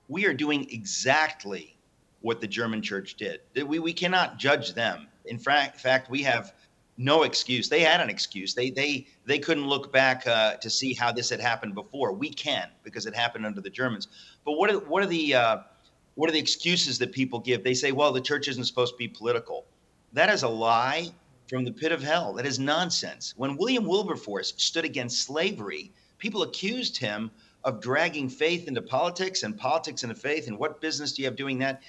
we are doing exactly what the German church did. We cannot judge them. In fact, we have no excuse. They had an excuse. They couldn't look back to see how this had happened before. We can, because it happened under the Germans. But what are the excuses that people give? They say, well, the church isn't supposed to be political. That is a lie from the pit of hell. That is nonsense. When William Wilberforce stood against slavery, people accused him of dragging faith into politics and politics into faith. And what business do you have doing that?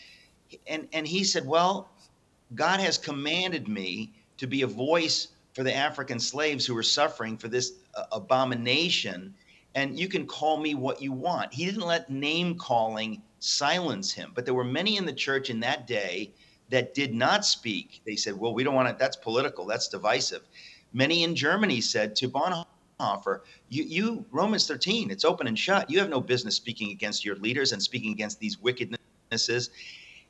And he said, well, God has commanded me to be a voice for the African slaves who were suffering for this abomination. And you can call me what you want. He didn't let name calling silence him. But there were many in the church in that day that did not speak. They said, well, we don't want it. That's political. That's divisive. Many in Germany said to Bonhoeffer, you Romans 13, it's open and shut. You have no business speaking against your leaders and speaking against these wickednesses.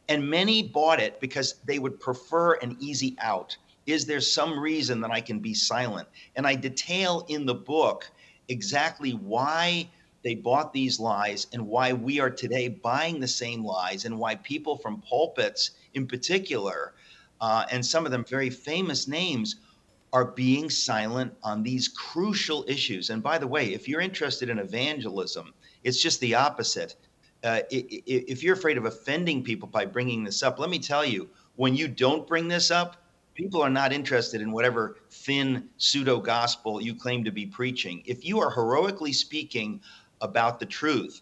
And many bought it because they would prefer an easy out. Is there some reason that I can be silent? And I detail in the book exactly why they bought these lies and why we are today buying the same lies, and why people from pulpits in particular, and some of them very famous names, are being silent on these crucial issues. And by the way, if you're interested in evangelism, it's just the opposite. If you're afraid of offending people by bringing this up, let me tell you, when you don't bring this up, people are not interested in whatever thin pseudo gospel you claim to be preaching. If you are heroically speaking about the truth,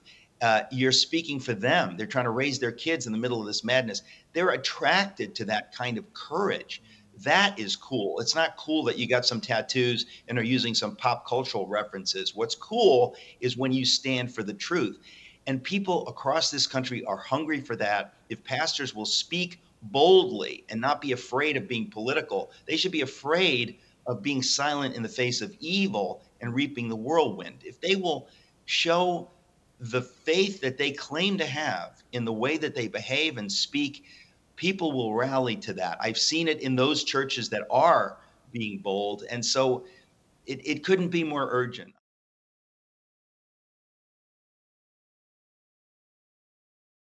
you're speaking for them. They're trying to raise their kids in the middle of this madness. They're attracted to that kind of courage. That is cool. It's not cool that you got some tattoos and are using some pop cultural references. What's cool is when you stand for the truth. And people across this country are hungry for that. If pastors will speak boldly and not be afraid of being political, they should be afraid of being silent in the face of evil and reaping the whirlwind. If they will show the faith that they claim to have in the way that they behave and speak, people will rally to that. I've seen it in those churches that are being bold. And so it couldn't be more urgent.